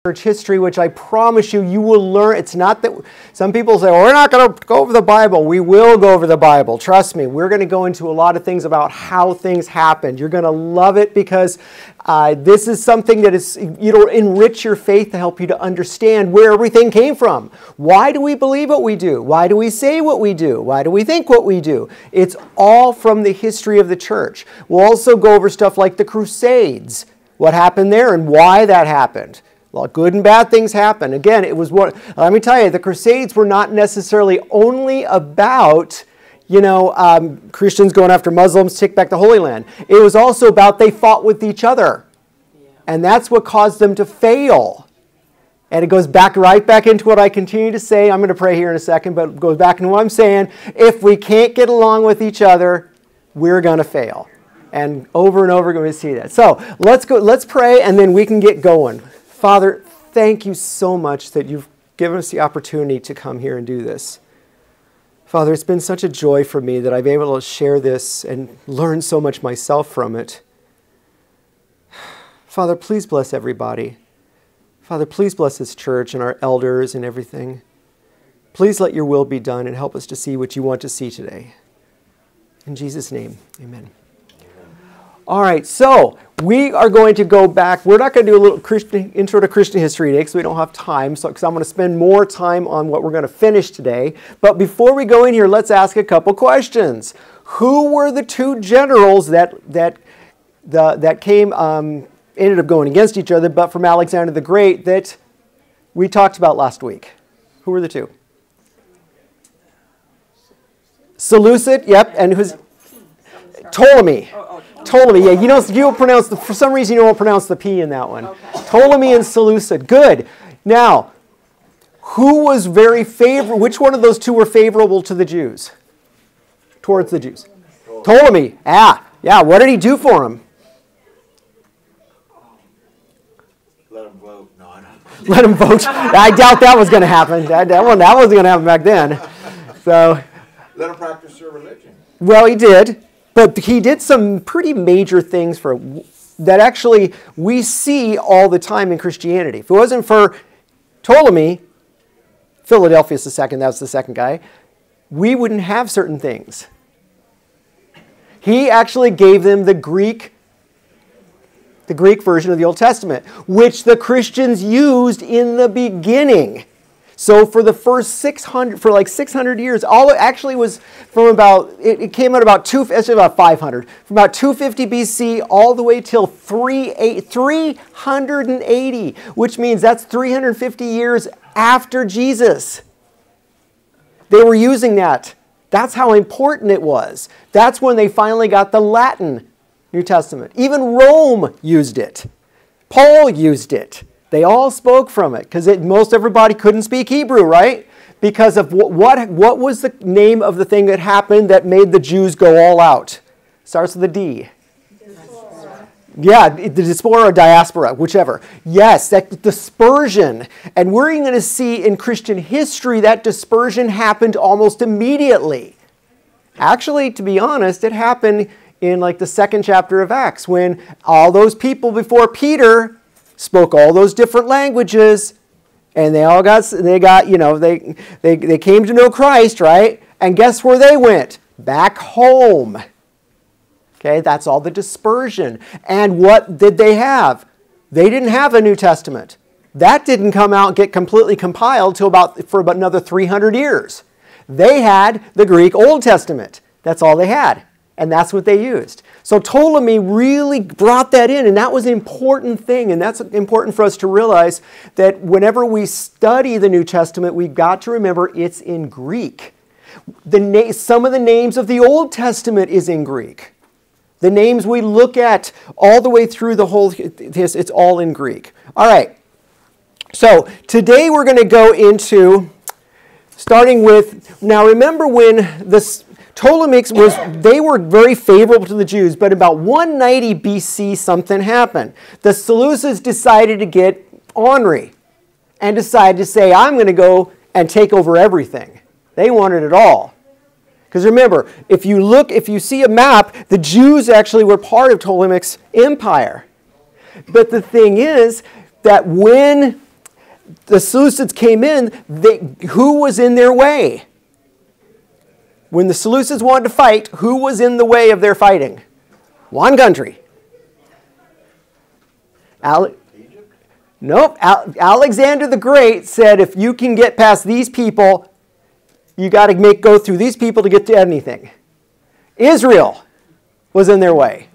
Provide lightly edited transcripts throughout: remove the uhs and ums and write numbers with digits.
church history, which I promise you, you will learn. It's not that some people say, well, we're not going to go over the Bible. We will go over the Bible. Trust me, we're going to go into a lot of things about how things happened. You're going to love it because this is something that is, enrich your faith to help you to understand where everything came from. Why do we believe what we do? Why do we say what we do? Why do we think what we do? It's all from the history of the church. We'll also go over stuff like the Crusades, what happened there and why that happened. Well, good and bad things happen. Again, it was what, let me tell you, the Crusades were not necessarily only about, Christians going after Muslims, take back the Holy Land. It was also about they fought with each other. And that's what caused them to fail. And it goes right back into what I continue to say. I'm going to pray here in a second, but it goes back into what I'm saying. If we can't get along with each other, we're going to fail. And over we're going to see that. So let's pray, and then we can get going. Father, thank you so much that you've given us the opportunity to come here and do this. Father, it's been such a joy for me that I've been able to share this and learn so much myself from it. Father, please bless everybody. Father, please bless this church and our elders and everything. Please let your will be done and help us to see what you want to see today. In Jesus' name, amen. All right, so we are going to go back. We're not going to do a little intro to Christian history today because we don't have time. Because I'm going to spend more time on what we're going to finish today. But before we go in here, let's ask a couple questions. Who were the two generals that came, ended up going against each other, but from Alexander the Great that we talked about last week? Who were the two? Seleucid, yep, and who's Ptolemy. Ptolemy, yeah, you don't pronounce for some reason you don't pronounce the P in that one. Okay. Ptolemy and Seleucid, good. Now, who was very favorable? Which one of those two were favorable to the Jews? Towards the Jews. Ptolemy, yeah. What did he do for him? Let him vote. No, I don't. Let him vote. I doubt that was going to happen. That wasn't going to happen back then. So. Let him practice their religion. Well, he did. But he did some pretty major things that actually we see all the time in Christianity. If it wasn't for Ptolemy, Philadelphus II, that was the second guy, we wouldn't have certain things. He actually gave them the Greek version of the Old Testament, which the Christians used in the beginning. So for the first 600 years, all it actually was from about, it came out about 500. From about 250 BC all the way till 380, which means that's 350 years after Jesus. They were using that. That's how important it was. That's when they finally got the Latin New Testament. Even Rome used it. Paul used it. They all spoke from it because most everybody couldn't speak Hebrew, right? Because of what was the name of the thing that happened that made the Jews go all out? Starts with a D. Diaspora. Yeah, the diaspora or diaspora, whichever. Yes, that dispersion. And we're going to see in Christian history that dispersion happened almost immediately. Actually, to be honest, it happened in like the second chapter of Acts when all those people before Peter spoke all those different languages, and they came to know Christ, right? And guess where they went? Back home. Okay, that's all the dispersion. And what did they have? They didn't have a New Testament. That didn't come out and get completely compiled for about another 300 years. They had the Greek Old Testament. That's all they had. And that's what they used. So Ptolemy really brought that in, and that was an important thing. And that's important for us to realize that whenever we study the New Testament, we've got to remember it's in Greek. Some of the names of the Old Testament is in Greek. The names we look at all the way through the whole, it's all in Greek. All right. So today we're going to go into, starting with, now remember when this Ptolemaics they were very favorable to the Jews, but about 190 BC something happened. The Seleucids decided to get ornery and decided to say, I'm going to go and take over everything. They wanted it all. Because remember, if you see a map, the Jews actually were part of Ptolemaic empire. But the thing is that when the Seleucids came in, who was in their way? When the Seleucids wanted to fight, who was in the way of their fighting? One country. Nope. Alexander the Great said, if you can get past these people, you got to go through these people to get to anything. Israel was in their way.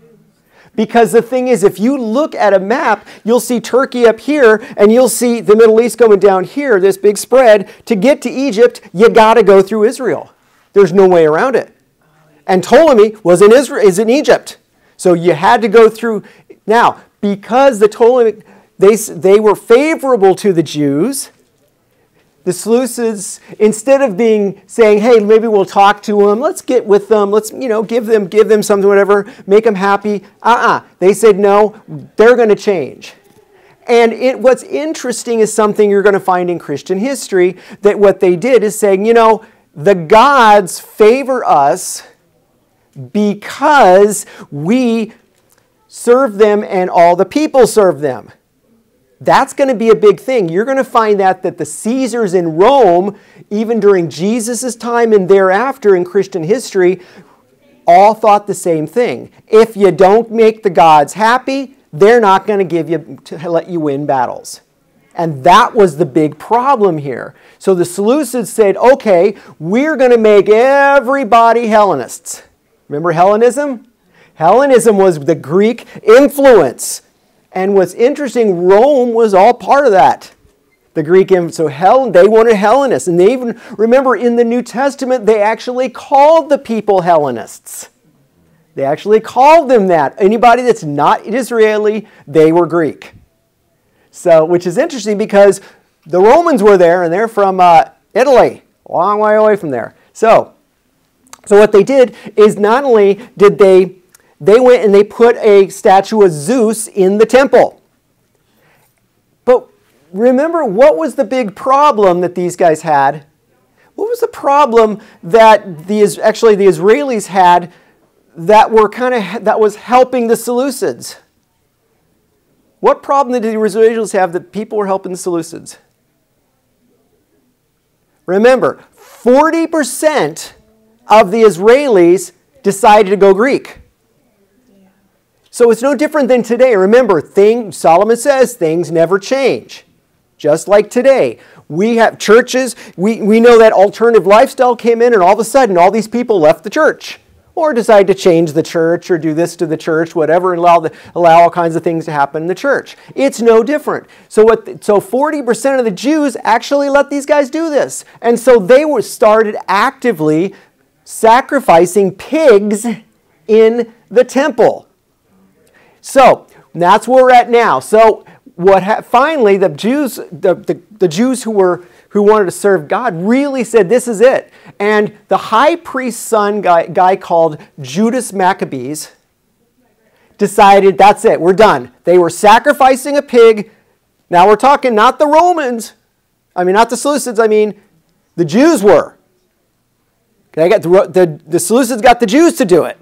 Because the thing is, if you look at a map, you'll see Turkey up here, and you'll see the Middle East going down here, this big spread. To get to Egypt, you got to go through Israel. There's no way around it. And Ptolemy was in Israel, is in Egypt. So you had to go through. Now, because the Ptolemy, they were favorable to the Jews, the Seleucids, instead of saying, hey, maybe we'll talk to them, let's get with them, let's, give them something, whatever, make them happy. They said, no, they're going to change. And what's interesting is something you're going to find in Christian history, that what they did is saying, the gods favor us because we serve them and all the people serve them. That's going to be a big thing. You're going to find that the Caesars in Rome, even during Jesus' time and thereafter in Christian history, all thought the same thing. If you don't make the gods happy, they're not going to let you win battles. And that was the big problem here. So the Seleucids said, okay, we're going to make everybody Hellenists. Remember Hellenism? Hellenism was the Greek influence. And what's interesting, Rome was all part of that. The Greek influence. So they wanted Hellenists. And they even, remember, in the New Testament, they actually called the people Hellenists. They actually called them that. Anybody that's not Israeli, they were Greek. So, which is interesting because the Romans were there, and they're from Italy, a long way away from there. So what they did is not only did they went and they put a statue of Zeus in the temple. But remember, what was the big problem that these guys had? What was the problem that the Israelis had that was helping the Seleucids? What problem did the Israelis have that people were helping the Seleucids? Remember, 40% of the Israelis decided to go Greek. So it's no different than today. Remember, Solomon says things never change. Just like today. We have churches, we know that alternative lifestyle came in, and all of a sudden all these people left the church. Or decide to change the church or do this to the church, whatever, and allow all kinds of things to happen in the church. It's no different. So 40% of the Jews actually let these guys do this. And so they started actively sacrificing pigs in the temple. So that's where we're at now. So finally the Jews, the Jews who wanted to serve God really said, this is it. And the high priest's son, guy called Judas Maccabees, decided, that's it, we're done. They were sacrificing a pig. Now we're talking not the Romans. Not the Seleucids. The Jews were. The Seleucids got the Jews to do it.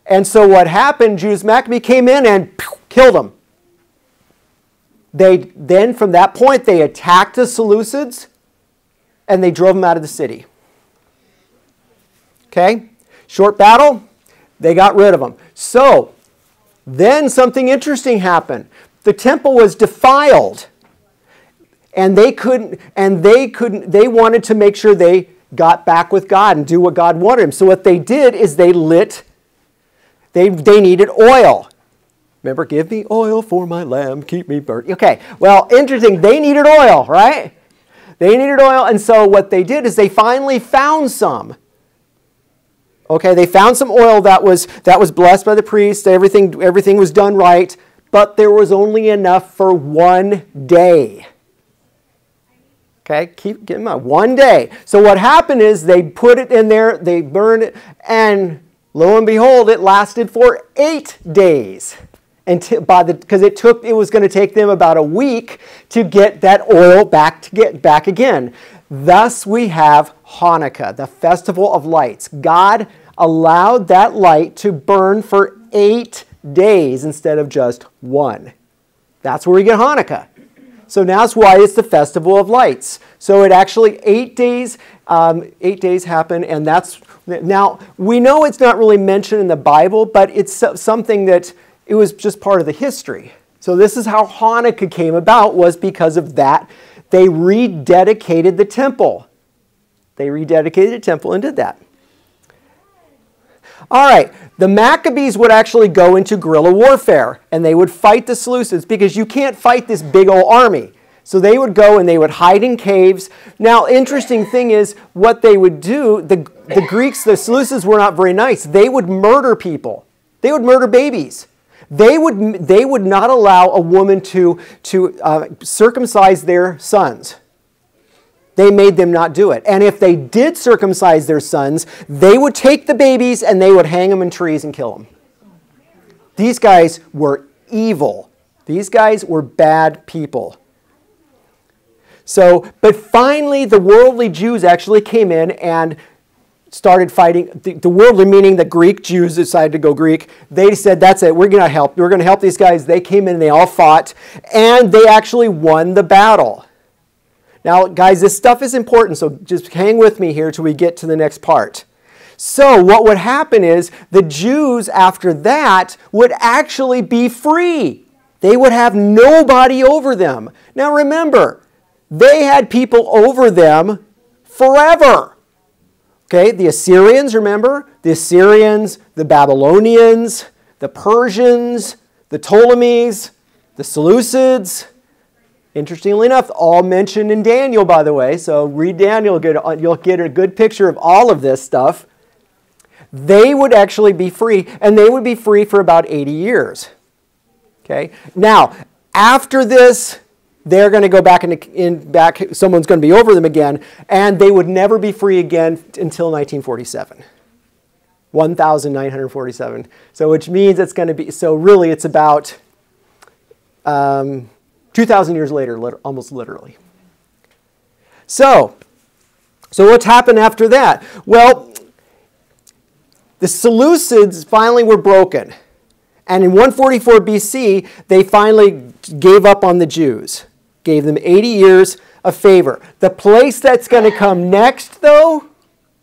And so what happened, Judas Maccabee came in and killed them. Then from that point, they attacked the Seleucids and they drove them out of the city. Okay? Short battle, they got rid of them. So, then something interesting happened. The temple was defiled. And they wanted to make sure they got back with God and do what God wanted them. So what they did is they needed oil. Remember, give me oil for my lamp, keep me burning. Okay, well, interesting. They needed oil, right? They needed oil, and so what they did is they finally found some. Okay, they found some oil that was blessed by the priest. Everything was done right, but there was only enough for 1 day. Okay, keep in mind, 1 day. So what happened is they put it in there, they burned it, and lo and behold, it lasted for 8 days. Because it was going to take them about a week to get that oil back again. Thus we have Hanukkah, the festival of lights. God allowed that light to burn for 8 days instead of just 1. That's where we get Hanukkah. So now that's why it's the Festival of Lights. So it actually 8 days happen, and that's, now we know it's not really mentioned in the Bible, but it's something that it was just part of the history. So this is how Hanukkah came about, was because of that. They rededicated the temple. They rededicated the temple and did that. All right, the Maccabees would actually go into guerrilla warfare, and they would fight the Seleucids because you can't fight this big old army. So they would go and they would hide in caves. Now, interesting thing is what they would do, the Greeks, the Seleucids were not very nice. They would murder people. They would murder babies. They would not allow a woman to circumcise their sons. They made them not do it. And if they did circumcise their sons, they would take the babies and they would hang them in trees and kill them. These guys were evil. These guys were bad people. So, but finally the worldly Jews actually came in and started fighting. The worldly meaning the Greek Jews decided to go Greek. They said, that's it, we're going to help. We're going to help these guys. They came in and they all fought, and they actually won the battle. Now, guys, this stuff is important, so just hang with me here till we get to the next part. So what would happen is the Jews, after that, would actually be free. They would have nobody over them. Now, remember, they had people over them forever. Okay, the Assyrians, remember? The Assyrians, the Babylonians, the Persians, the Ptolemies, the Seleucids. Interestingly enough, all mentioned in Daniel, by the way. So read Daniel, you'll get a good picture of all of this stuff. They would actually be free, and they would be free for about 80 years. Okay. Now, after this, they're going to go back someone's going to be over them again, and they would never be free again until 1947. 1947. So which means it's going to be, so really it's about 2,000 years later, almost literally. So what's happened after that? Well, the Seleucids finally were broken. And in 144 BC, they finally gave up on the Jews. Gave them 80 years of favor. The place that's going to come next, though,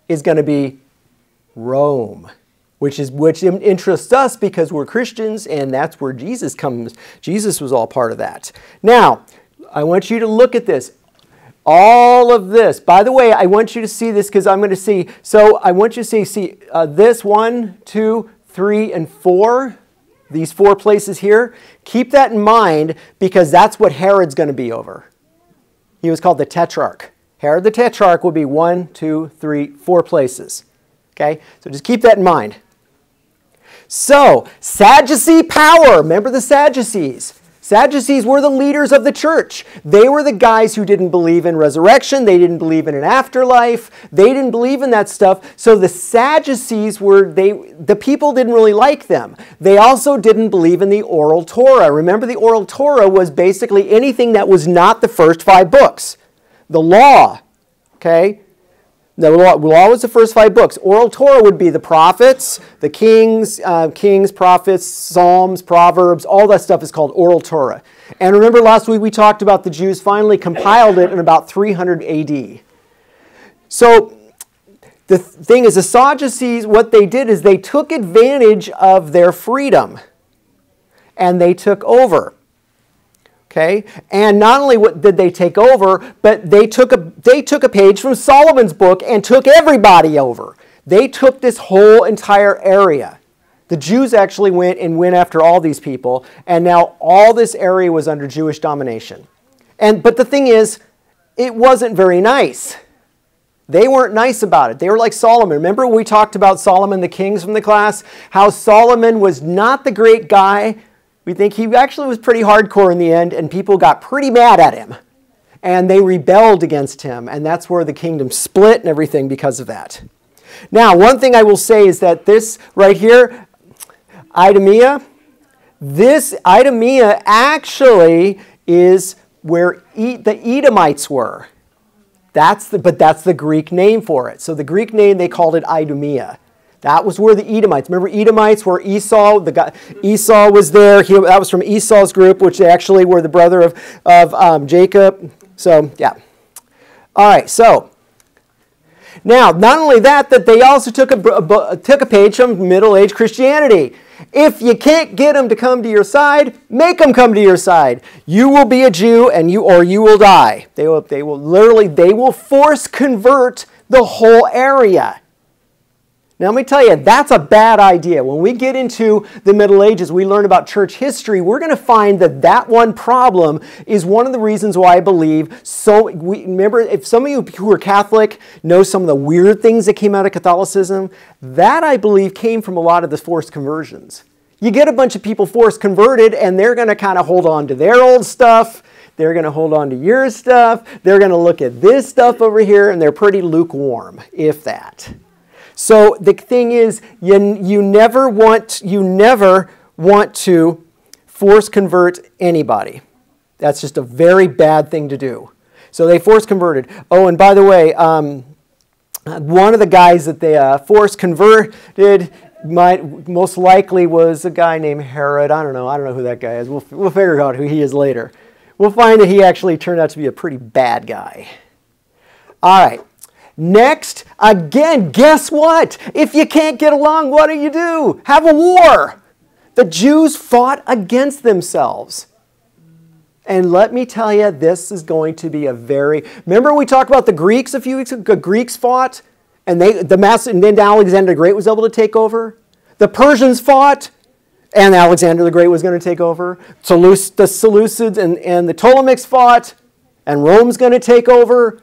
is going to be Rome, which interests us because we're Christians, and that's where Jesus comes. Jesus was all part of that. Now, I want you to look at this. All of this. By the way, I want you to see this because I'm going to see. So I want you to see this 1, 2, 3, and 4. These 4 places here. Keep that in mind because that's what Herod's going to be over. He was called the Tetrarch. Herod the Tetrarch will be 1, 2, 3, 4 places. Okay? So just keep that in mind. So, Sadducee power. Remember the Sadducees. Sadducees were the leaders of the church. They were the guys who didn't believe in resurrection. They didn't believe in an afterlife. They didn't believe in that stuff. So the Sadducees the people didn't really like them. They also didn't believe in the oral Torah. Remember, the oral Torah was basically anything that was not the first 5 books. The law, okay? The law was the first 5 books. Oral Torah would be the prophets, the kings, prophets, psalms, proverbs, all that stuff is called oral Torah. And remember last week we talked about the Jews finally compiled it in about 300 AD. So the thing is, the Sadducees, what they did is they took advantage of their freedom and they took over. Okay, and not only did they take over, but they took a page from Solomon's book and took everybody over. They took this whole entire area. The Jews actually went after all these people, and now all this area was under Jewish domination. But the thing is, it wasn't very nice. They weren't nice about it. They were like Solomon. Remember we talked about Solomon the kings from the class? How Solomon was not the great guy. We think he actually was pretty hardcore in the end, and people got pretty mad at him. And they rebelled against him, and that's where the kingdom split and everything because of that. Now, one thing I will say is that this right here, Idumea, this Idumea actually is where the Edomites were. But that's the Greek name for it. So the Greek name, they called it Idumea. That was where the Edomites. Remember Edomites, where Esau, Esau was there. That was from Esau's group, which actually were the brother of Jacob. So, yeah. All right, so now, not only that they also took a page from Middle Age Christianity. If you can't get them to come to your side, make them come to your side. You will be a Jew, or you will die. They will force convert the whole area. Now, let me tell you, that's a bad idea. When we get into the Middle Ages, we learn about church history, we're going to find that one problem is one of the reasons why I believe remember, if some of you who are Catholic know some of the weird things that came out of Catholicism, that, I believe, came from a lot of the forced conversions. You get a bunch of people forced converted, and they're going to kind of hold on to their old stuff. They're going to hold on to your stuff. They're going to look at this stuff over here, and they're pretty lukewarm, if that. So the thing is, you never want to force convert anybody. That's just a very bad thing to do. So they force converted. Oh, and by the way, one of the guys that they force converted most likely was a guy named Herod. I don't know who that guy is. We'll figure out who he is later. We'll find that he actually turned out to be a pretty bad guy. All right. Next, again, guess what? If you can't get along, what do? Have a war. The Jews fought against themselves. And let me tell you, this is going to be remember we talked about the Greeks a few weeks ago? The Greeks fought, and then Alexander the Great was able to take over. The Persians fought, and Alexander the Great was going to take over. The Seleucids and the Ptolemies fought, and Rome's going to take over.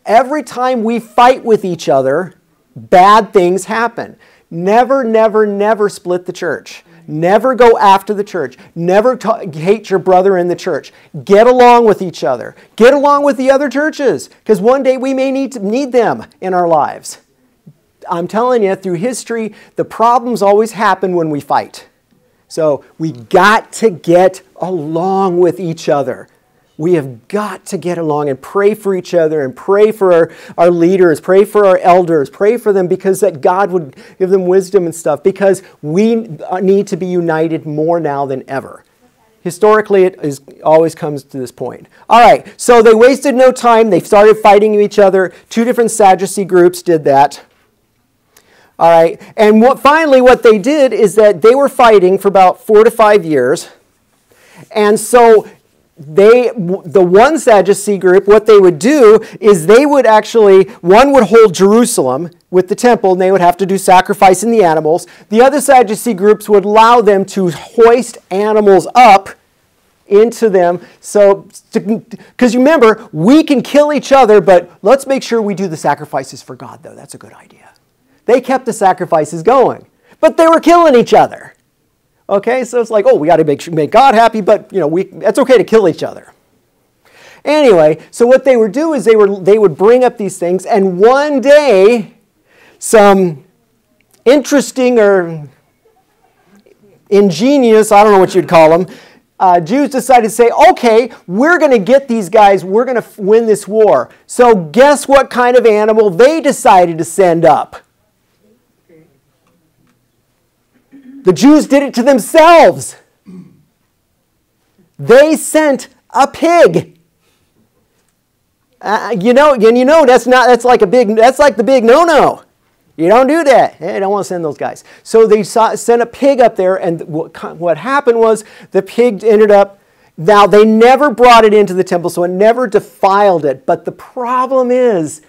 Every time we fight with each other, bad things happen. Never, never, never split the church. Never go after the church. Never hate your brother in the church. Get along with each other. Get along with the other churches, because one day we may need them in our lives. I'm telling you, through history, the problems always happen when we fight. So we got to get along with each other. We have got to get along and pray for each other and pray for our leaders, pray for our elders, pray for them, because that God would give them wisdom and stuff, because we need to be united more now than ever. Historically, it always comes to this point. All right, so they wasted no time. They started fighting each other. 2 different Sadducee groups did that. All right, and finally what they did is that they were fighting for about 4 to 5 years. And so the one Sadducee group, what they would do is they would one would hold Jerusalem with the temple, and they would have to do sacrifice in the animals. The other Sadducee groups would allow them to hoist animals up into them. So, because you remember, we can kill each other, but let's make sure we do the sacrifices for God, though. That's a good idea. They kept the sacrifices going, but they were killing each other. Okay, so it's like, we got to make God happy, but it's okay to kill each other. Anyway, so what they would do is they would bring up these things, and one day, some interesting or ingenious, I don't know what you'd call them, Jews decided to say, okay, we're going to get these guys, we're going to win this war. So guess what kind of animal they decided to send up? The Jews did it to themselves. They sent a pig. That's like the big no-no. You don't do that. I don't want to send those guys. So they sent a pig up there, and what happened was the pig ended up. Now they never brought it into the temple, so it never defiled it. But the problem is,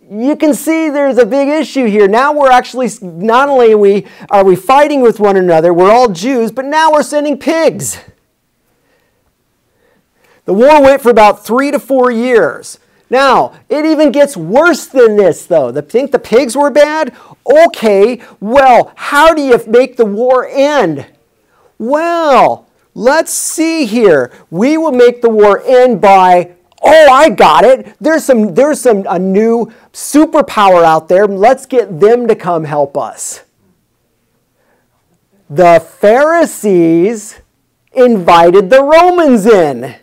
you can see there's a big issue here. Now we're actually, not only are we fighting with one another, we're all Jews, but now we're sending pigs. The war went for about 3 to 4 years. Now, it even gets worse than this, though. Think the pigs were bad? Okay, well, how do you make the war end? Well, let's see here. We will make the war end by, I got it. There's a new superpower out there. Let's get them to come help us. The Pharisees invited the Romans in.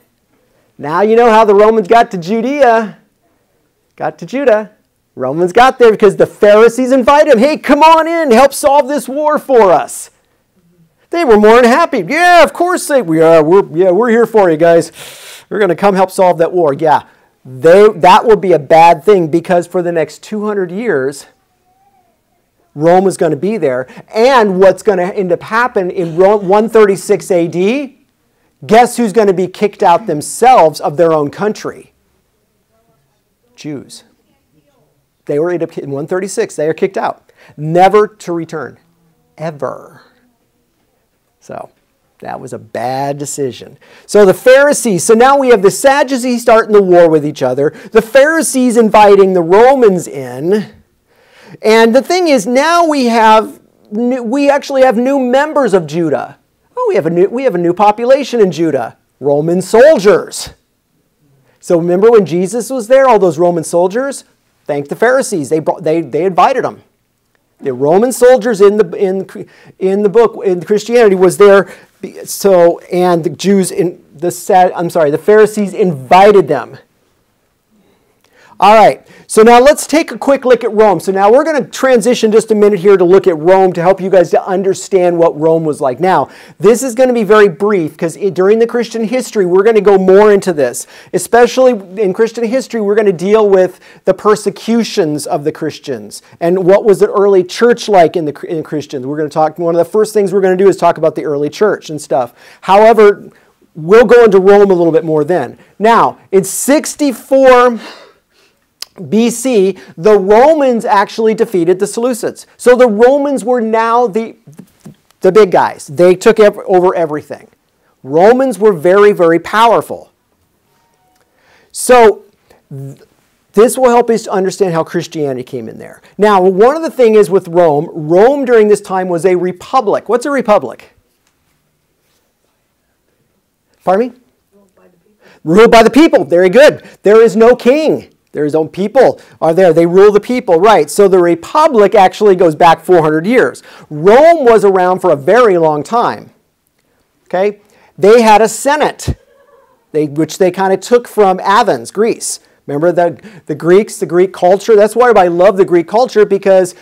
Now you know how the Romans got to Judah. Romans got there because the Pharisees invited him. Hey, come on in, help solve this war for us. They were more than happy. Yeah, of course we are. We're here for you guys. We're going to come help solve that war. Yeah, that would be a bad thing because for the next 200 years, Rome was going to be there. And what's going to end up happening in 136 AD, guess who's going to be kicked out themselves of their own country? Jews. They were in 136. They are kicked out. Never to return. Ever. So that was a bad decision. So the Pharisees. So now we have the Sadducees starting the war with each other. The Pharisees inviting the Romans in. And the thing is, now we actually have new members of Judah. Oh, we have a new population in Judah. Roman soldiers. So remember when Jesus was there, all those Roman soldiers? Thank the Pharisees. They invited them. The Roman soldiers in Christianity was there. So and the Jews the Pharisees invited them. All right. So now let's take a quick look at Rome. So now we're going to transition just a minute here to look at Rome to help you guys to understand what Rome was like. Now, this is going to be very brief because during the Christian history, we're going to go more into this. Especially in Christian history, we're going to deal with the persecutions of the Christians and what was the early church like in Christians. We're going to talk, one of the first things we're going to do is talk about the early church and stuff. However, we'll go into Rome a little bit more then. Now, in 64 BC, the Romans actually defeated the Seleucids. So the Romans were now the big guys. They took over everything. Romans were very, very powerful. So this will help us to understand how Christianity came in there. Now, one of the things is with Rome, Rome during this time was a republic. What's a republic? Pardon me? Ruled by the people. Ruled by the people. Very good. There is no king. There's no people are there. They rule the people, right? So the republic actually goes back 400 years. Rome was around for a very long time. Okay? They had a senate, which they kind of took from Athens, Greece. Remember the Greeks, the Greek culture? That's why everybody loved the Greek culture because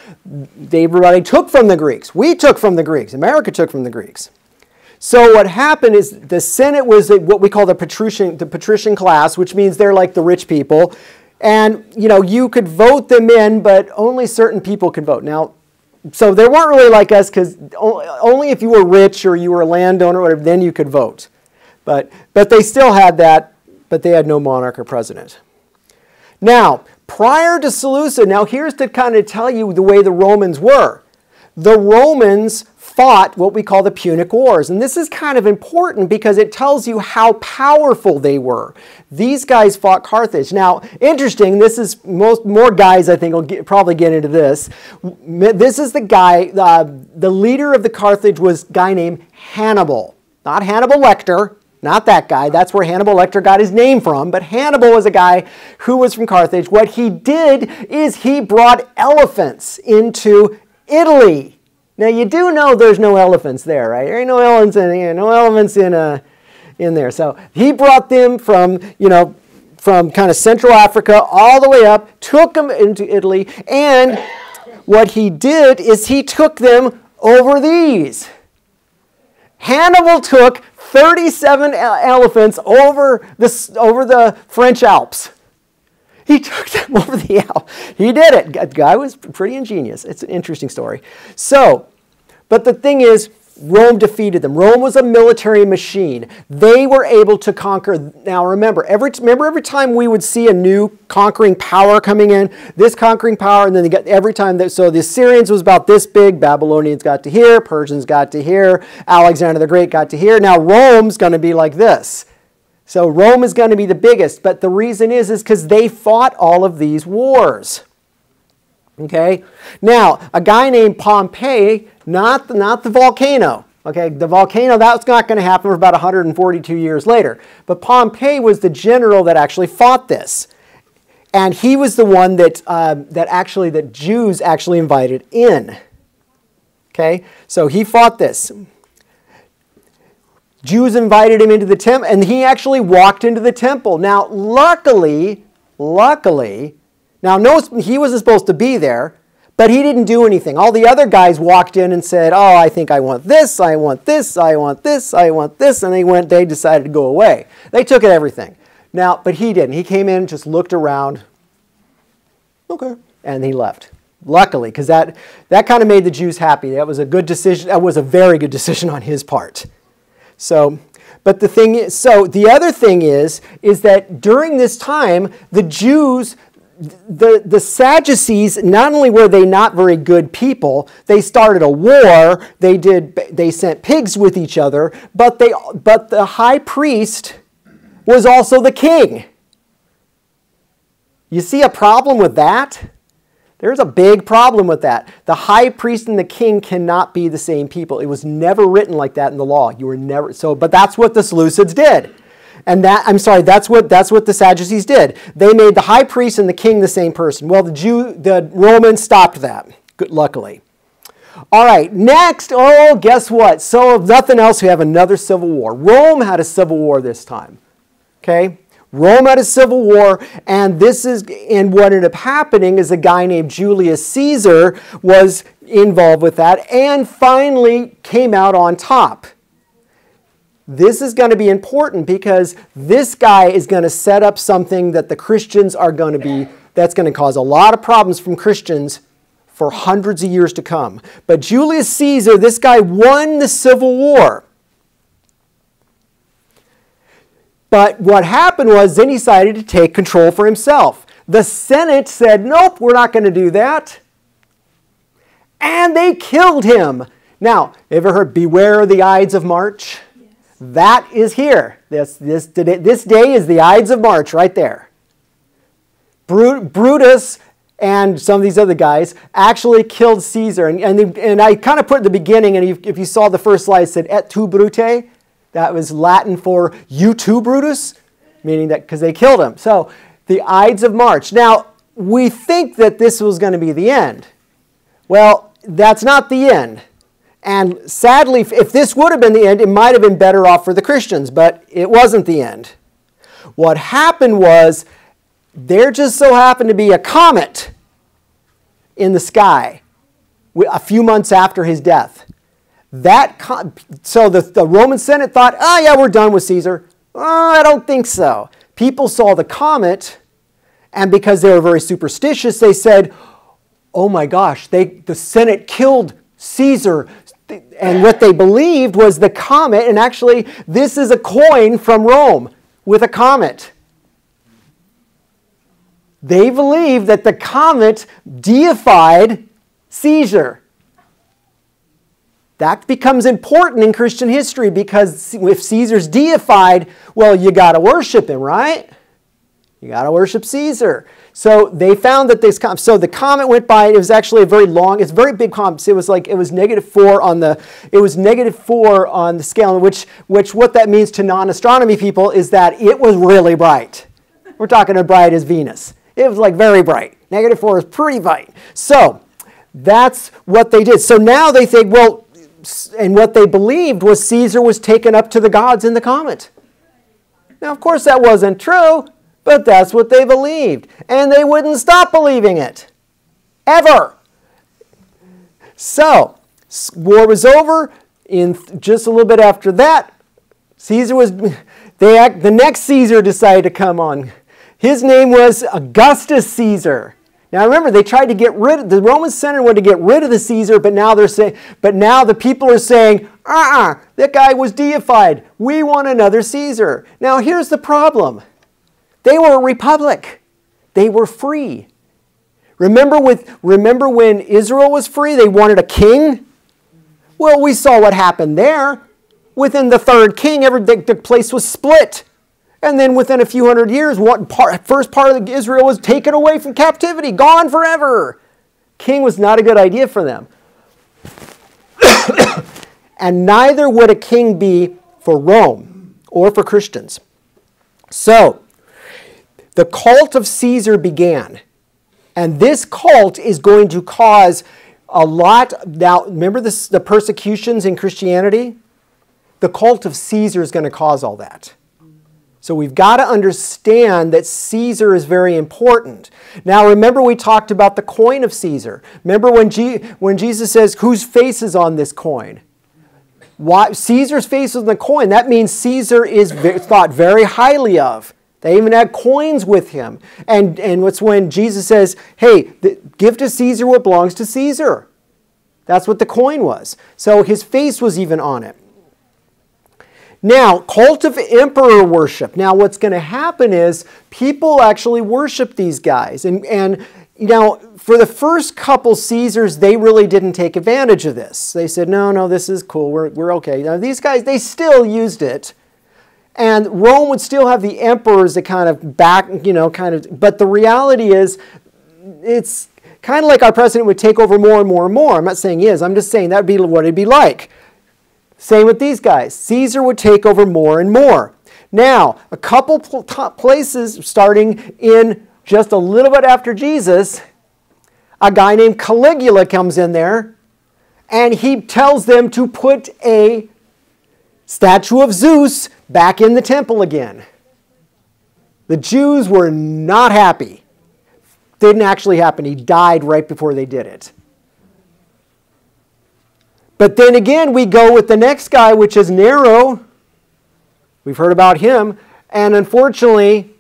everybody took from the Greeks. We took from the Greeks. America took from the Greeks. So what happened is the Senate was what we call the patrician class, which means they're like the rich people. And, you could vote them in, but only certain people could vote. Now, so they weren't really like us because only if you were rich or you were a landowner or whatever, then you could vote. But they still had that, but they had no monarch or president. Now, prior to Seleucid, now here's to kind of tell you the way the Romans were. The Romans fought what we call the Punic Wars. And this is kind of important because it tells you how powerful they were. These guys fought Carthage. Now, interesting, this is more guys I think will probably get into this. This is the guy, the leader of the Carthage was a guy named Hannibal. Not Hannibal Lecter, not that guy. That's where Hannibal Lecter got his name from. But Hannibal was a guy who was from Carthage. What he did is he brought elephants into Italy. Now you do know there's no elephants there, right? There ain't no elephants in there. So he brought them from kind of Central Africa all the way up, took them into Italy, and what he did is he took them over these. Hannibal took 37 elephants over the French Alps. He took them over the Alps. He did it. The guy was pretty ingenious. It's an interesting story. So, but the thing is, Rome defeated them. Rome was a military machine. They were able to conquer. Now remember every time we would see a new conquering power coming in, this conquering power, and then they got every time that. So the Assyrians was about this big. Babylonians got to here. Persians got to here. Alexander the Great got to here. Now Rome's going to be like this. So Rome is going to be the biggest, but the reason is because they fought all of these wars. Okay? Now, a guy named Pompey, not the volcano. Okay, the volcano, that's not going to happen for about 142 years later. But Pompey was the general that actually fought this. And he was the one that Jews actually invited in. Okay? So he fought this. Jews invited him into the temple, and he actually walked into the temple. Now, luckily, Now, notice he wasn't supposed to be there, but he didn't do anything. All the other guys walked in and said, oh, I think I want this, I want this, I want this, I want this, and they decided to go away. They took everything. Now, but he didn't. He came in, just looked around, okay, and he left. Luckily, because that kind of made the Jews happy. That was a good decision. That was a very good decision on his part. So, but the thing is, so the other thing is that during this time, the Jews, the Sadducees, not only were they not very good people, they started a war. They sent pigs with each other, but the high priest was also the king. You see a problem with that? There's a big problem with that. The high priest and the king cannot be the same people. It was never written like that in the law. You were never so. But that's what the Seleucids did, and that's what the Sadducees did. They made the high priest and the king the same person. Well, the Romans stopped that. Good, luckily. All right. Next. Oh, guess what? So if nothing else, we have another civil war. Rome had a civil war this time. Okay. Rome had a civil war, and what ended up happening is a guy named Julius Caesar was involved with that and finally came out on top. This is going to be important because this guy is going to set up something that the Christians are going to be, that's going to cause a lot of problems from Christians for hundreds of years to come. But Julius Caesar, this guy won the civil war. But what happened was then he decided to take control for himself. The Senate said, nope, we're not going to do that. And they killed him. Now, ever heard Beware the Ides of March? Yes. That is here. This day is the Ides of March right there. Brutus and some of these other guys actually killed Caesar. And I kind of put at the beginning, and if you saw the first slide, it said, Et tu, Brute? That was Latin for you too, Brutus, meaning that because they killed him. So the Ides of March. Now, we think that this was going to be the end. Well, that's not the end. And sadly, if this would have been the end, it might have been better off for the Christians, but it wasn't the end. What happened was there just so happened to be a comet in the sky a few months after his death. So the Roman Senate thought, oh yeah, we're done with Caesar. Oh, I don't think so. People saw the comet, and because they were very superstitious, they said, oh my gosh, the Senate killed Caesar. And what they believed was the comet, and actually this is a coin from Rome with a comet. They believed that the comet deified Caesar. That becomes important in Christian history because if Caesar's deified, well, you got to worship him, right? You got to worship Caesar. So they found that so the comet went by. It was actually it's a very big comet. It was -4 on the scale, which what that means to non-astronomy people is that it was really bright. We're talking as bright as Venus. It was like very bright. -4 is pretty bright. So that's what they did. So now they think, well, and what they believed was Caesar was taken up to the gods in the comet. Now, of course, that wasn't true, but that's what they believed. And they wouldn't stop believing it. Ever. So, war was over. In just a little bit after that, the next Caesar decided to come on. His name was Augustus Caesar. Now remember, they tried to get rid of the Roman Senate wanted to get rid of the Caesar, but now the people are saying, that guy was deified. We want another Caesar. Now here's the problem. They were a republic. They were free. Remember when Israel was free, they wanted a king? Well, we saw what happened there. Within the third king, the place was split. And then within a few hundred years, first part of Israel was taken away from captivity, gone forever. King was not a good idea for them. And neither would a king be for Rome or for Christians. So, the cult of Caesar began. And this cult is going to cause a lot. Now, remember the persecutions in Christianity? The cult of Caesar is going to cause all that. So we've got to understand that Caesar is very important. Now remember we talked about the coin of Caesar. Remember when Jesus says, whose face is on this coin? Why? Caesar's face is on the coin. That means Caesar is thought very highly of. They even had coins with him. And it's when Jesus says, hey, give to Caesar what belongs to Caesar. That's what the coin was. So his face was even on it. Now, cult of emperor worship. Now, what's going to happen is people actually worship these guys. And now, for the first couple Caesars, they really didn't take advantage of this. They said, no, this is cool. We're okay. Now, these guys, they still used it. And Rome would still have the emperors that kind of but the reality is, it's kind of like our president would take over more and more and more. I'm not saying he is. I'm just saying that would be what it'd be like. Same with these guys. Caesar would take over more and more. Now, a couple places starting in just a little bit after Jesus, a guy named Caligula comes in there, and he tells them to put a statue of Zeus back in the temple again. The Jews were not happy. Didn't actually happen. He died right before they did it. But then again, we go with the next guy, which is Nero. We've heard about him. And unfortunately,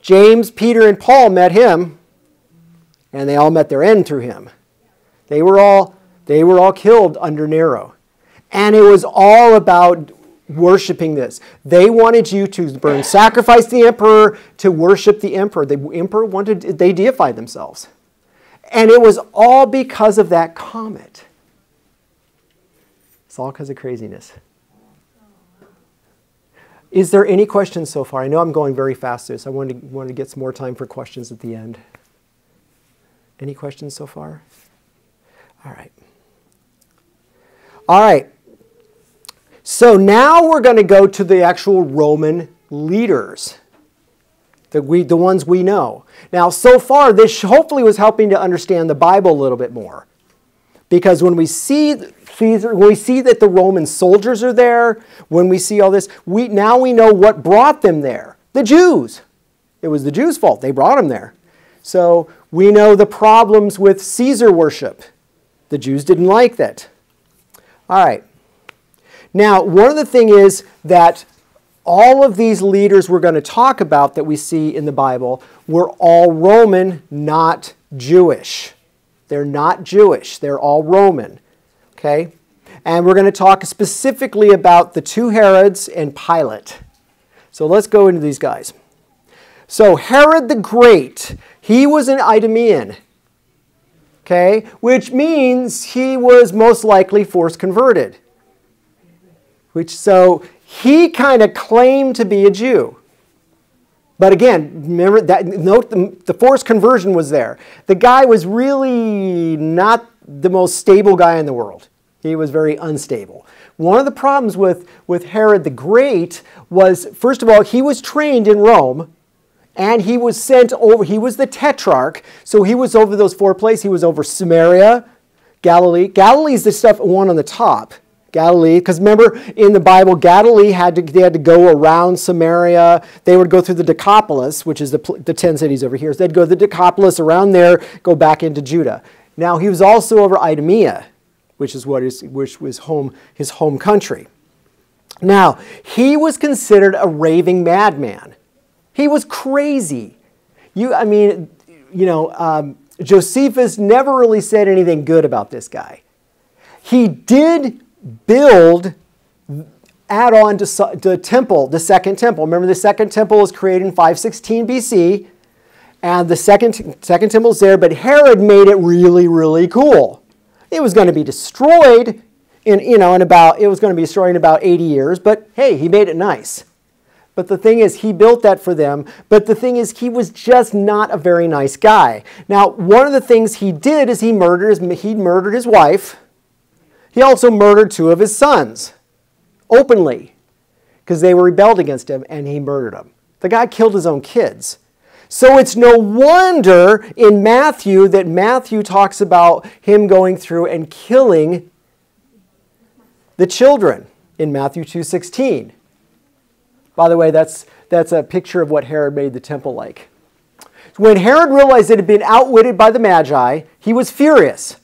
James, Peter, and Paul met him. And they all met their end through him. They were all killed under Nero. And it was all about worshiping this. They wanted you to sacrifice the emperor, to worship the emperor. The emperor they deified themselves. And it was all because of that comet. It's all because of craziness. Is there any questions so far? I know I'm going very fast through this. I wanted to get some more time for questions at the end. Any questions so far? All right. All right. So now we're going to go to the actual Roman leaders, the ones we know. Now, so far, this hopefully was helping to understand the Bible a little bit more. Because when we see Caesar, when we see that the Roman soldiers are there, when we see all this, now we know what brought them there. The Jews. It was the Jews' fault. They brought them there. So we know the problems with Caesar worship. The Jews didn't like that. All right. Now, one of the things is that all of these leaders we're going to talk about that we see in the Bible were all Roman, not Jewish. They're not Jewish. They're all Roman. Okay? And we're going to talk specifically about the two Herods and Pilate. So let's go into these guys. So Herod the Great, he was an Idumean. Okay? Which means he was most likely force converted. So he kind of claimed to be a Jew. But again, remember that note the forced conversion was there. The guy was really not the most stable guy in the world. He was very unstable. One of the problems with Herod the Great was, first of all, he was trained in Rome, and he was sent over. He was the tetrarch, so he was over those four places. He was over Samaria, Galilee. Galilee is the stuff one on the top. Galilee, because remember in the Bible, Galilee they had to go around Samaria. They would go through the Decapolis, which is the 10 cities over here. So they'd go to the Decapolis around there, go back into Judah. Now he was also over Idumea, which was his home country. Now he was considered a raving madman. He was crazy. Josephus never really said anything good about this guy. He did add on to the temple, the second temple. Remember, the second temple was created in 516 BC, and the second temple is there, but Herod made it really, really cool. It was going to be destroyed in about 80 years, but hey, he made it nice. But the thing is, he built that for them. But the thing is, he was just not a very nice guy. Now, one of the things he did is he murdered his wife. He also murdered two of his sons, openly, because they were rebelled against him, and he murdered them. The guy killed his own kids. So it's no wonder in Matthew that Matthew talks about him going through and killing the children in Matthew 2:16. By the way, that's that's a picture of what Herod made the temple like. When Herod realized that it had been outwitted by the Magi, he was furious.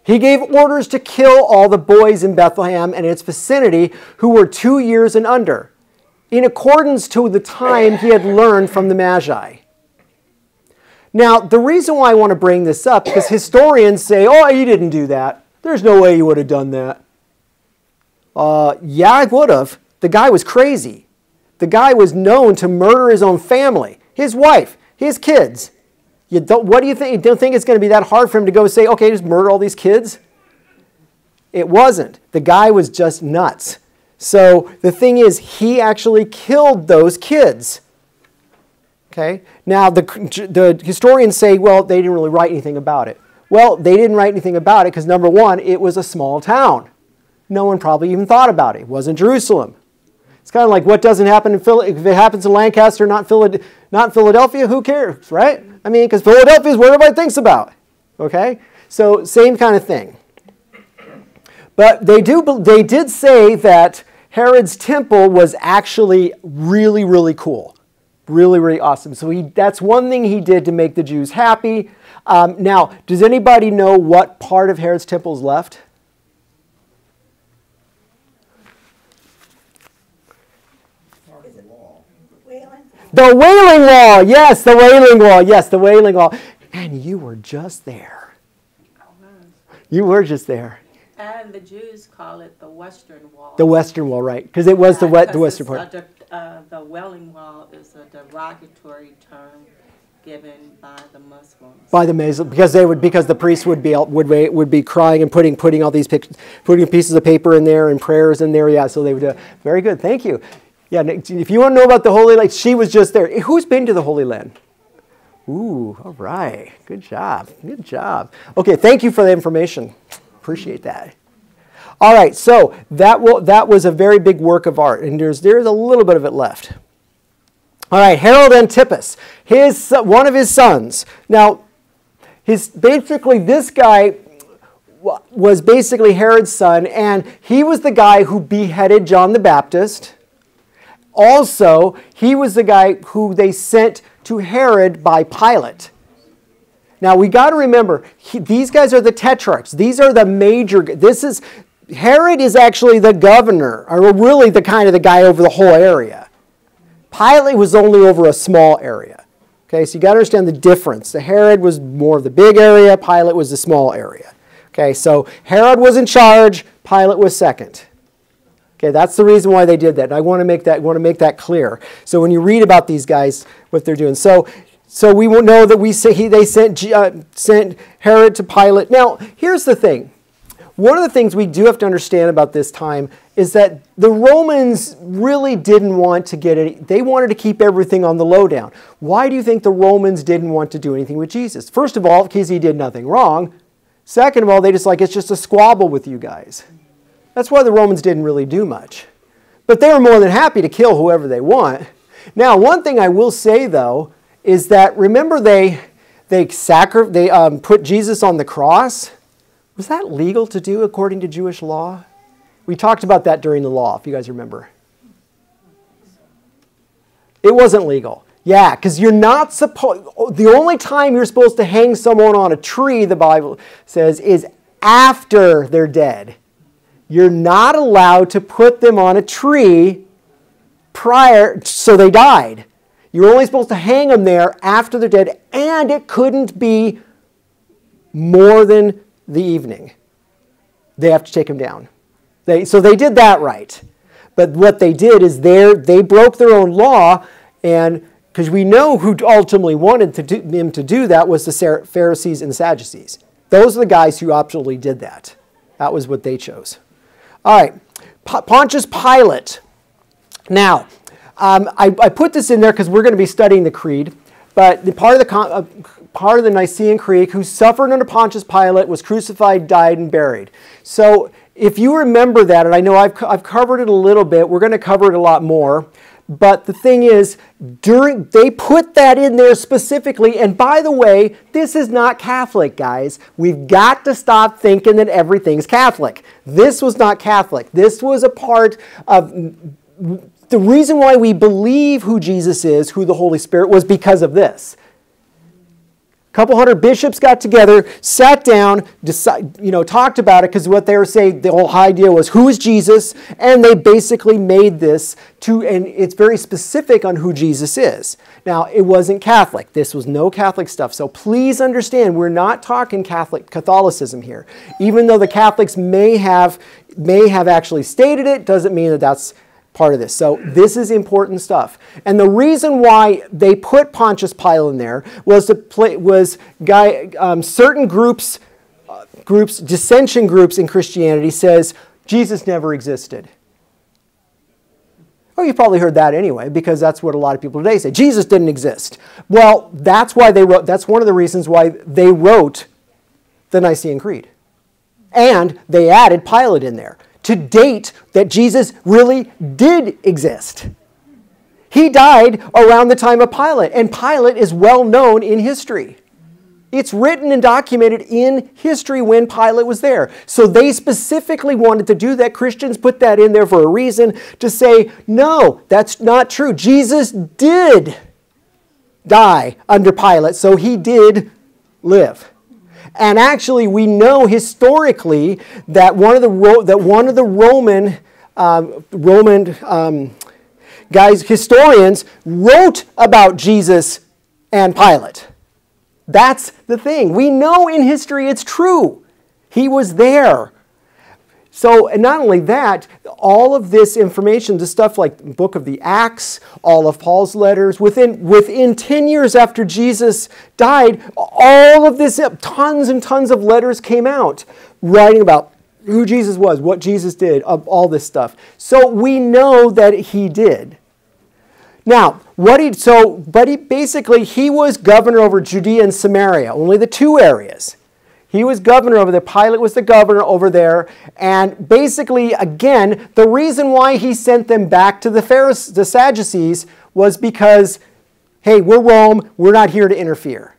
He gave orders to kill all the boys in Bethlehem and its vicinity who were 2 years and under, in accordance to the time he had learned from the Magi. Now, the reason why I want to bring this up, because historians say, oh, he didn't do that. There's no way he would have done that. Yeah, I would have. The guy was crazy. The guy was known to murder his own family, his wife, his kids. What do you think? You don't think it's going to be that hard for him to go say, okay, just murder all these kids? It wasn't. The guy was just nuts. So the thing is, he actually killed those kids. Okay? Now, the historians say, well, they didn't really write anything about it. Well, they didn't write anything about it because, number one, it was a small town. No one probably even thought about it. It wasn't Jerusalem. It's kind of like what doesn't happen in Philadelphia. If it happens in Lancaster, not Philadelphia, who cares, right? I mean, because Philadelphia is what everybody thinks about. Okay? So, same kind of thing. But they did say that Herod's temple was actually really, really cool. Really, really awesome. So that's one thing he did to make the Jews happy. Now, does anybody know what part of Herod's temple is left? The Wailing Wall. Yes, the Wailing Wall. Yes, the Wailing Wall. And you were just there. You were just there. And the Jews call it the Western Wall. The Western Wall, right? Because it was the Western part. The Wailing Wall is a derogatory term given by the Muslims. By the Muslims, because the priests would be crying and putting all these putting pieces of paper in there and prayers in there. Yeah, so they would do. Very good, thank you. Yeah, if you want to know about the Holy Land, she was just there. Who's been to the Holy Land? Ooh, all right, good job, good job. Okay, thank you for the information. Appreciate that. All right, so that was a very big work of art, and there's a little bit of it left. All right, Herod Antipas, one of his sons. Now, this guy was basically Herod's son, and he was the guy who beheaded John the Baptist. Also, he was the guy who they sent to Herod by Pilate. Now, we got to remember, these guys are the tetrarchs. These are the major. Herod is actually the governor, or really the guy over the whole area. Pilate was only over a small area. Okay, so you got to understand the difference. The Herod was more of the big area. Pilate was the small area. Okay, so Herod was in charge. Pilate was second. Okay, that's the reason why they did that. And I want to make that clear. So when you read about these guys, what they're doing. So we will know that they sent Herod to Pilate. Now, here's the thing. One of the things we do have to understand about this time is that the Romans really didn't want to get it. They wanted to keep everything on the lowdown. Why do you think the Romans didn't want to do anything with Jesus? First of all, because he did nothing wrong. Second of all, they just it's just a squabble with you guys. That's why the Romans didn't really do much. But they were more than happy to kill whoever they want. Now, one thing I will say, though, is that remember they put Jesus on the cross? Was that legal to do according to Jewish law? We talked about that during the law, if you guys remember. It wasn't legal. Yeah, because you're not supposed... The only time you're supposed to hang someone on a tree, the Bible says, is after they're dead. You're not allowed to put them on a tree so they died. You're only supposed to hang them there after they're dead, and it couldn't be more than the evening. They have to take them down. So they did that right. But what they did is they broke their own law, and because we know who ultimately wanted them to do that was the Pharisees and the Sadducees. Those are the guys who absolutely did that. That was what they chose. All right, Pontius Pilate. Now, I put this in there because we're going to be studying the Creed, but part of the Nicene Creed, who suffered under Pontius Pilate, was crucified, died, and buried. So if you remember that, and I know I've covered it a little bit, we're going to cover it a lot more, but the thing is, they put that in there specifically, and by the way, this is not Catholic, guys. We've got to stop thinking that everything's Catholic. This was not Catholic. This was a part of the reason why we believe who Jesus is, who the Holy Spirit was, because of this. A couple hundred bishops got together, sat down, talked about it, because what they were saying, the whole idea was, who is Jesus? And they basically made this and it's very specific on who Jesus is. Now, it wasn't Catholic. This was no Catholic stuff. So please understand, we're not talking Catholicism here. Even though the Catholics may have actually stated it, doesn't mean that that's part of this. So this is important stuff. And the reason why they put Pontius Pilate in there was certain groups, dissension groups in Christianity says Jesus never existed. Oh, you've probably heard that anyway, because that's what a lot of people today say. Jesus didn't exist. Well, that's why that's one of the reasons why they wrote the Nicene Creed. And they added Pilate in there to date that Jesus really did exist. He died around the time of Pilate, and Pilate is well known in history. It's written and documented in history when Pilate was there. So they specifically wanted to do that. Christians put that in there for a reason, to say, no, that's not true. Jesus did die under Pilate, so he did live. And actually, we know historically that one of the Roman historians wrote about Jesus and Pilate. That's the thing. We know in history it's true. He was there. So, and not only that, all of this information, the stuff like the book of the Acts, all of Paul's letters, within 10 years after Jesus died, all of this, tons and tons of letters came out writing about who Jesus was, what Jesus did, all this stuff. So we know that he did. Now, he was governor over Judea and Samaria, only the two areas. He was governor over there. Pilate was the governor over there. And basically, again, the reason why he sent them back to the Sadducees was because, hey, we're Rome. We're not here to interfere.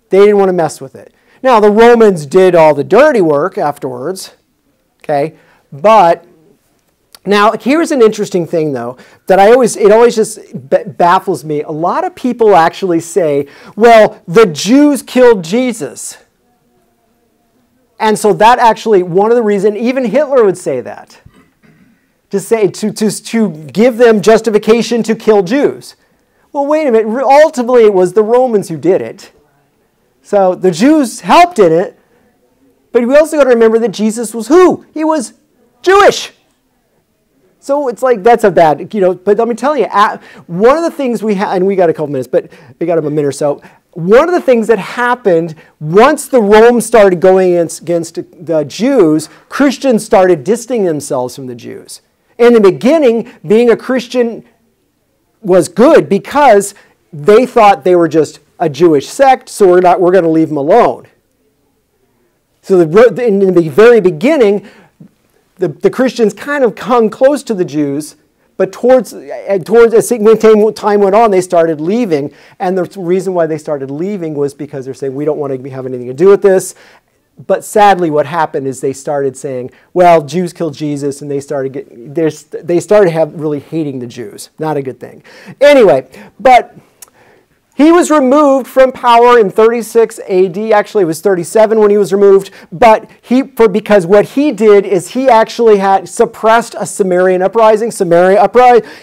They didn't want to mess with it. Now, the Romans did all the dirty work afterwards. Okay? But now, here's an interesting thing, though, that it always just baffles me. A lot of people actually say, well, the Jews killed Jesus. And so that actually, one of the reasons, even Hitler would say that, to give them justification to kill Jews. Well, wait a minute, ultimately it was the Romans who did it. So the Jews helped in it, but we also got to remember that Jesus was who? He was Jewish. So it's like, that's a bad, but let me tell you, one of the things we have, and we got a couple minutes, but we got a minute or so. One of the things that happened once the Rome started going against the Jews, Christians started distancing themselves from the Jews. In the beginning, being a Christian was good because they thought they were just a Jewish sect, so we're going to leave them alone. So in the very beginning, the Christians kind of hung close to the Jews, but towards as time went on, they started leaving. And the reason why they started leaving was because they're saying, we don't want to have anything to do with this. But sadly, what happened is they started saying, well, Jews killed Jesus, and they started really hating the Jews. Not a good thing. Anyway, but he was removed from power in 36 AD. Actually, it was 37 when he was removed. But because what he did is he actually had suppressed a Samaria uprising.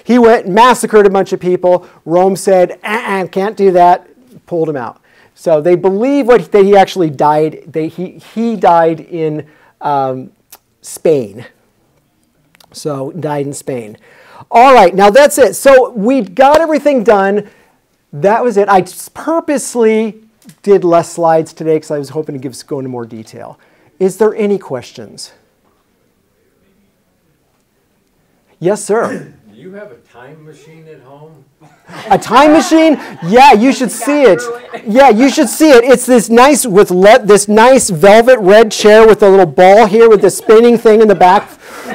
He went and massacred a bunch of people. Rome said, can't do that. Pulled him out. So they believe that he actually died. He died in Spain. So died in Spain. All right, now that's it. So we got everything done. That was it. I purposely did less slides today because I was hoping to go into more detail. Is there any questions? Yes, sir. Do you have a time machine at home? A time machine? Yeah, you should see it. Yeah, you should see it. It's this nice this nice velvet red chair with a little ball here with the spinning thing in the back.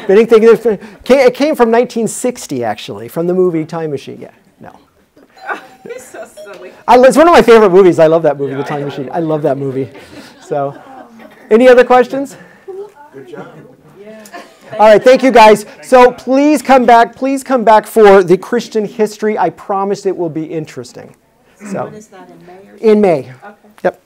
It came from 1960, actually, from the movie Time Machine. Yeah, no. He's so silly. It's one of my favorite movies. I love that movie, The Time Machine. I love that movie. So, any other questions? Good job. Yeah. All right, thank you guys. So please come back for the Christian history. I promise it will be interesting. When So is that, in May or in May. something? Okay. Yep.